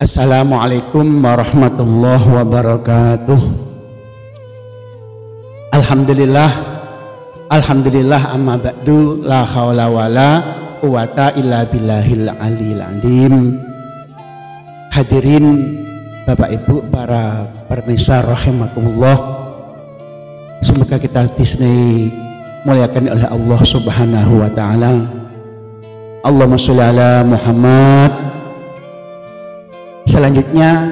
Assalamualaikum warahmatullahi wabarakatuh. Alhamdulillah amma ba'du, la haula wala quwata illa billahil aliyil azim. Hadirin Bapak Ibu, para pemirsa rahimakumullah, semoga kita disini muliakan oleh Allah Subhanahu wa taala. Allahumma sholli ala Muhammad. Selanjutnya,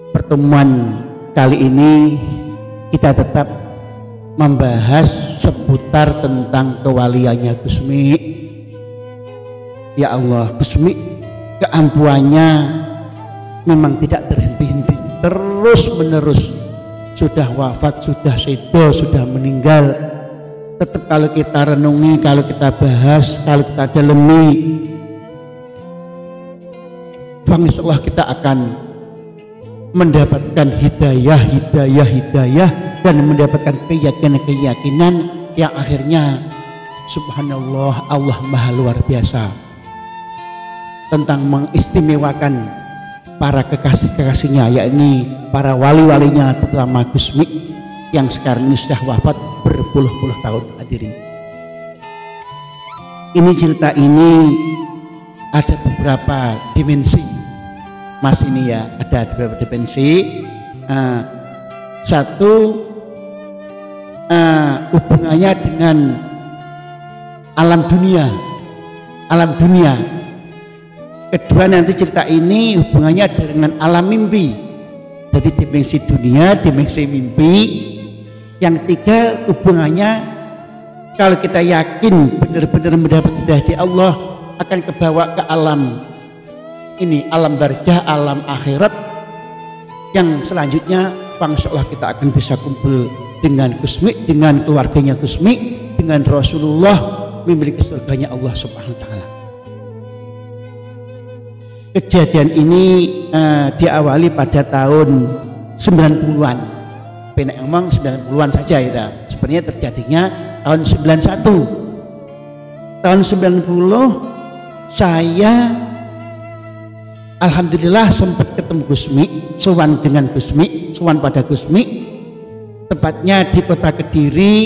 pertemuan kali ini kita tetap membahas seputar tentang kewaliannya Gusmi. Ya Allah, Gusmi keampuannya memang tidak terhenti-henti, terus menerus. Sudah wafat, sudah sedo, sudah meninggal, tetap kalau kita renungi, kalau kita bahas, kalau kita dalemi, insyaallah kita akan mendapatkan hidayah dan mendapatkan keyakinan yang akhirnya subhanallah, Allah maha luar biasa tentang mengistimewakan para kekasih-kekasihnya, yakni para wali-walinya, terutama Gusmi yang sekarang ini sudah wafat berpuluh-puluh tahun. Hadirin, ini cerita ini ada beberapa dimensi Mas, ini ya, ada beberapa dimensi. Satu, hubungannya dengan alam dunia. Kedua, nanti cerita ini hubungannya dengan alam mimpi. Jadi dimensi dunia, dimensi mimpi. Yang ketiga, hubungannya kalau kita yakin benar-benar mendapat hidayah di Allah, akan kebawa ke alam ini, alam barzah, alam akhirat, yang selanjutnya insyaallah kita akan bisa kumpul dengan Gusmi, dengan keluarganya Gusmi, dengan Rasulullah, memiliki surganya Allah Subhanahu wa taala. Kejadian ini diawali pada tahun 90-an. Penek ngomong 90-an saja itu. Sebenarnya terjadinya tahun 91. Tahun 90 saya alhamdulillah sempat ketemu Gusmi, sowan dengan Gusmi, sowan pada Gusmi, tepatnya di kota Kediri,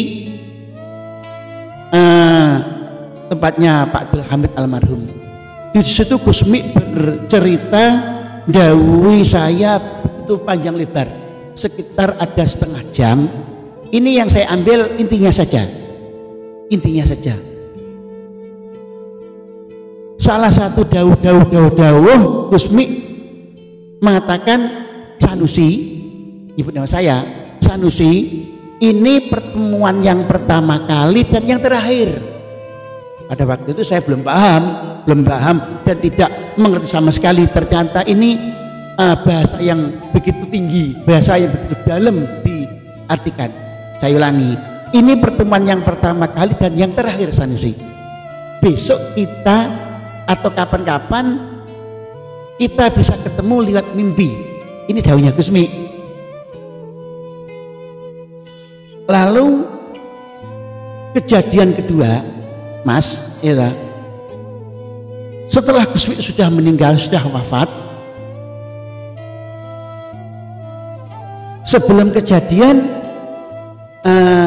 tempatnya Pak Abdul Hamid almarhum. Di situ Gusmi bercerita, dawuhi saya itu panjang lebar, sekitar ada setengah jam. Ini yang saya ambil intinya saja. Salah satu dawuh Gusmi mengatakan, Sanusi, ibu nama saya Sanusi, ini pertemuan yang pertama kali dan yang terakhir. Pada waktu itu saya belum paham dan tidak mengerti sama sekali. Ternyata ini bahasa yang begitu tinggi, bahasa yang begitu dalam diartikan. Saya ulangi, ini pertemuan yang pertama kali dan yang terakhir, Sanusi. Besok kita atau kapan-kapan kita bisa ketemu lewat mimpi. Ini dawuhnya Gusmi. Lalu kejadian kedua, Mas, ya, setelah Gusmi sudah meninggal, sudah wafat, sebelum kejadian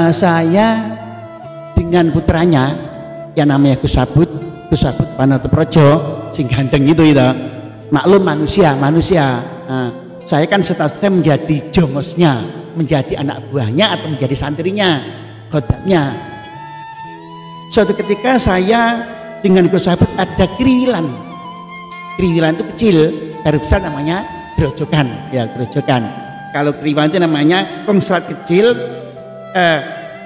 saya dengan putranya yang namanya Gus Sabut Panotoprojo, sing ganteng itu. Maklum manusia. Saya kan statusnya menjadi jongosnya, menjadi anak buahnya atau menjadi santrinya, khodamnya. Suatu ketika saya dengan Gus Sabut ada kriwilan itu kecil, dari besar namanya gerojokan. Kalau kriwilan itu namanya kongsolat kecil,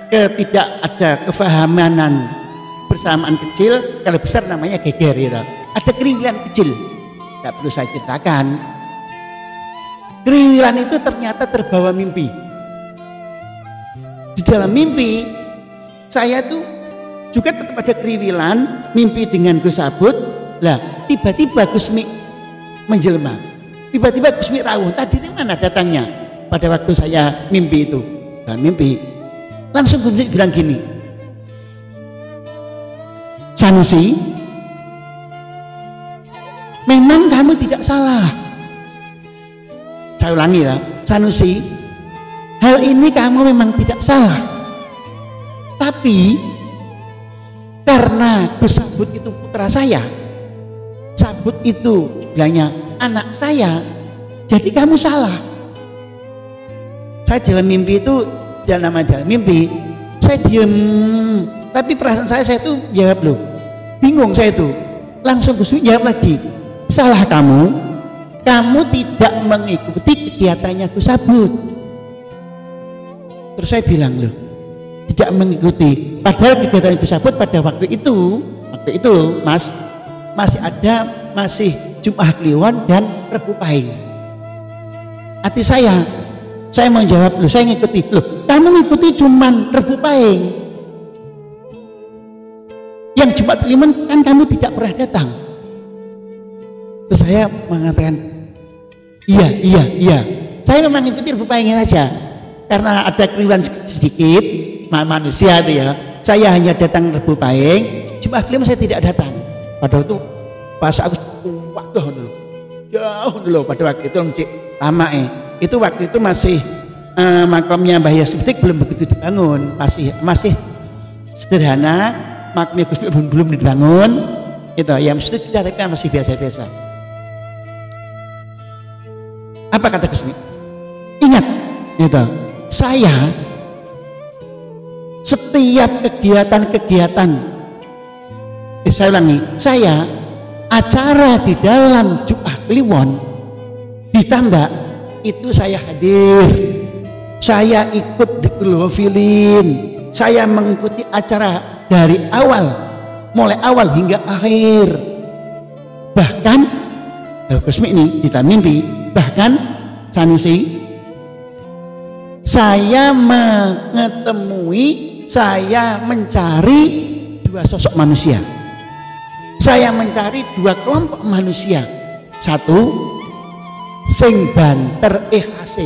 tidak ada kefahamanan bersamaan kecil, kalau besar namanya geger. Ada keriwilan kecil, tidak perlu saya ceritakan. Keriwilan itu ternyata terbawa mimpi. Di dalam mimpi saya tuh juga tetap ada keriwilan, mimpi dengan Gus Sabut. Lah tiba-tiba Gusmi menjelma, tiba-tiba Gusmi rawuh. Tadi dari mana datangnya? Pada waktu saya mimpi itu, dan mimpi langsung Gusmi bilang gini, Sanusi, memang kamu tidak salah. saya ulangi ya, Sanusi, hal ini kamu memang tidak salah, tapi karena Gus Sabut itu putra saya, Sabut itu bilangnya anak saya, jadi kamu salah. Saya dalam mimpi itu, dalam mimpi saya diem, tapi perasaan saya itu jawab loh, bingung saya itu, langsung Gus jawab lagi, salah kamu tidak mengikuti kegiatannya Gus Sabut. Terus saya bilang loh, tidak mengikuti, padahal kegiatan Gus Sabut pada waktu itu Mas, masih Jumat Kliwon dan Rebu Pahing. Hati saya menjawab, loh saya ngikuti, loh kamu ngikuti cuman Rebu Pahing, yang Jumat Kliwon kan kamu tidak pernah datang. Terus saya mengatakan, iya saya memang ngikuti Rebu Pahingnya saja, karena ada keliruan sedikit manusia itu ya, saya hanya datang Rebu Pahing, Jumat Kliwon saya tidak datang. Padahal itu pas aku jauh dulu pada waktu itu lama itu waktu itu masih makamnya Mbah Yas Mutik belum begitu dibangun, masih sederhana, makamnya Gus belum dibangun itu ya, mesti sudah tapi masih biasa-biasa. Apa kata Gus Mi? Ingat itu, saya setiap kegiatan saya ulangi, saya acara di dalam Jumat Kliwon ditambah itu saya hadir, saya ikut dikelofilin, saya mengikuti acara dari mulai awal hingga akhir. Bahkan Kusmi ini kita mimpi, bahkan Sanusi, saya mencari dua sosok manusia, saya mencari dua kelompok manusia. Satu, sing banter ikhlase,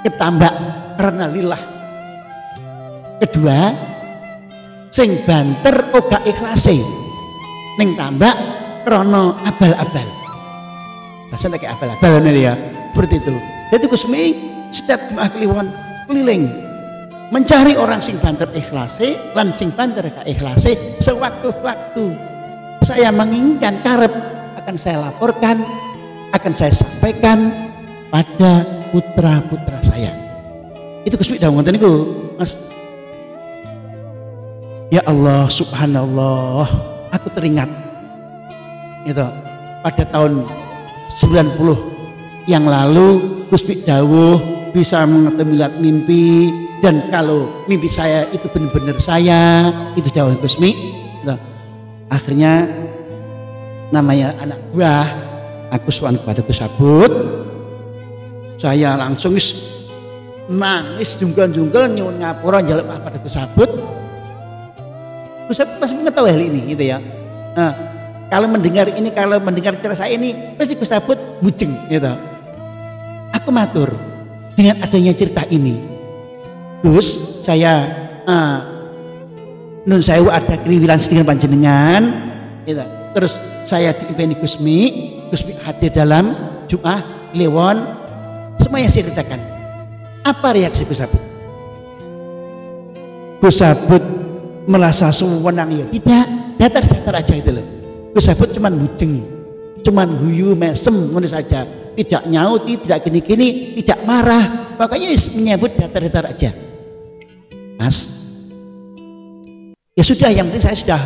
ketambak karena lillah. Kedua, sing banter oga ikhlase, ning tambak krono abal-abal. Rasanya kayak abal-abal ya, seperti itu. Jadi Kusmi setiap Jumat Kliwon keliling mencari orang sing banter ikhlase lan sing banter gak ikhlase. Sewaktu-waktu saya menginginkan karep, akan saya laporkan, akan saya sampaikan pada putra-putra saya. Itu Gus Dah ngoten niku, Mas. Ya Allah, subhanallah, aku teringat itu pada tahun 90 yang lalu Gus dawuh bisa mengetahui mimpi, dan kalau mimpi saya itu benar-benar saya, itu dawuh Gus Mi. Akhirnya namanya anak buah aku sowan kepada Gus Sabut, saya langsung nangis jungkel-jungkel nyuwun ngapura njaluk pada Gus Sabut. Gus Sabut pasti mengetahui hal ini gitu ya. Nah, kalau mendengar cerita saya ini pasti Gus Sabut bujeng gitu. Aku matur dengan adanya cerita ini, Gus, saya nun sewu ada keriwilan sedikit panjenengan gitu. Terus saya diimpeni Gus Mi hadir dalam Jumat Kliwon, semuanya saya ceritakan. Apa reaksi Gus Sabut? Gus Sabut merasa sewenang ya? Tidak, datar-datar aja itu loh. Gus Sabut cuman bujeng, cuman guyu mesem ngono saja, tidak nyauti, tidak gini-gini, tidak marah, pokoknya menyebut datar-datar aja. Mas, ya sudah, yang penting saya sudah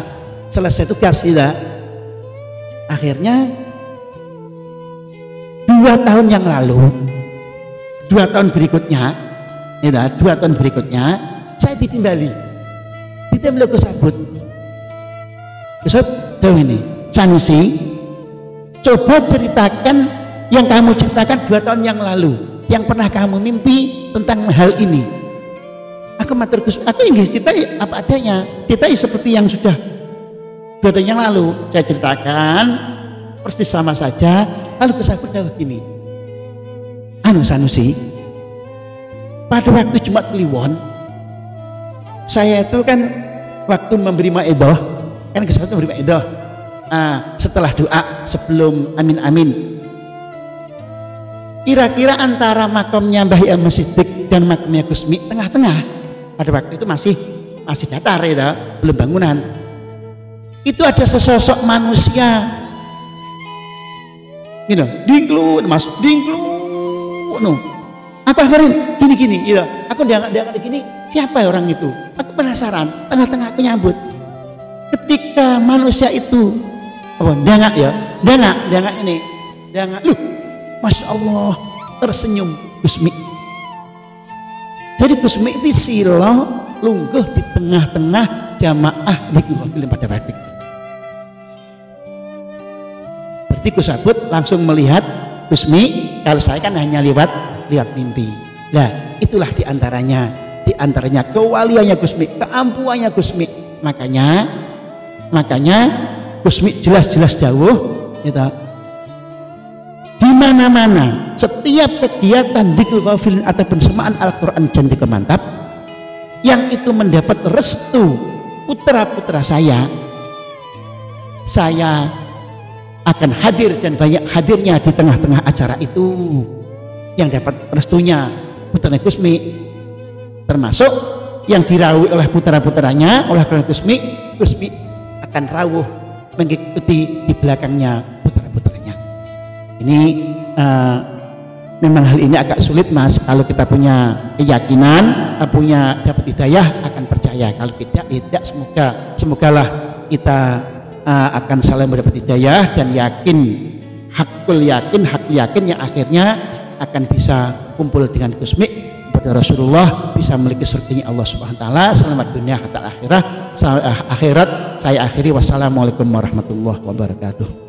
selesai tugas gitu. Akhirnya 2 tahun yang lalu, 2 tahun berikutnya, saya ditimbali Gus Sabut. Gus Sabut ini, Sanusi, coba ceritakan yang kamu ceritakan 2 tahun yang lalu, yang pernah kamu mimpi tentang hal ini. Aku matur Gus, aku ingin ceritai apa adanya, ceritai seperti yang sudah 2 tahun yang lalu saya ceritakan, persis sama saja. Lalu Gus Sabut jawab begini, Sanusi, pada waktu Jumat Kliwon, saya itu kan waktu memberi maedoh, kan Gus Sabut memberi maedoh, setelah doa sebelum amin-amin, kira-kira antara makamnya Mbah Yam Siddiq dan makamnya Gusmi tengah-tengah. Pada waktu itu masih datar ya, belum bangunan. Itu ada sesosok manusia, gitu, dingklu, mas, dingklu, no. Aku akhirin gini, gitu. Aku diangkat gini, siapa ya orang itu? Aku penasaran, tengah-tengah aku nyambut. Ketika manusia itu, apa, dangak ini, loh, masya Allah, tersenyum Gusmi. Jadi Gusmi itu silo lungguh di tengah-tengah jamaah di film pada waktu itu. Berarti Kusabut langsung melihat Gusmi, kalau saya kan hanya lihat mimpi. Nah, itulah diantaranya kewaliannya Gusmi, keampuannya Gusmi. Makanya Gusmi jelas-jelas dawuh, gitu. Di mana-mana setiap kegiatan dzikrul ghafilin ataupun semaan Al-Qur'an Candi Mantap yang itu mendapat restu putra-putra saya akan hadir dan banyak hadirnya di tengah-tengah acara itu. Yang dapat restunya putra Gusmi, termasuk yang dirawuh oleh putra-putranya, oleh Gusmi akan rawuh mengikuti di belakangnya putra-putranya. Ini memang hal ini agak sulit, Mas. Kalau kita punya keyakinan, punya dapat hidayah, akan percaya. Kalau tidak, semogalah kita akan saling mendapat hidayah dan hakul yakin yang akhirnya akan bisa kumpul dengan Gusmi kepada Rasulullah, bisa memiliki surganya Allah Subhanahu wa taala. Selamat dunia hatta akhirat. Saya akhiri, wassalamualaikum warahmatullahi wabarakatuh.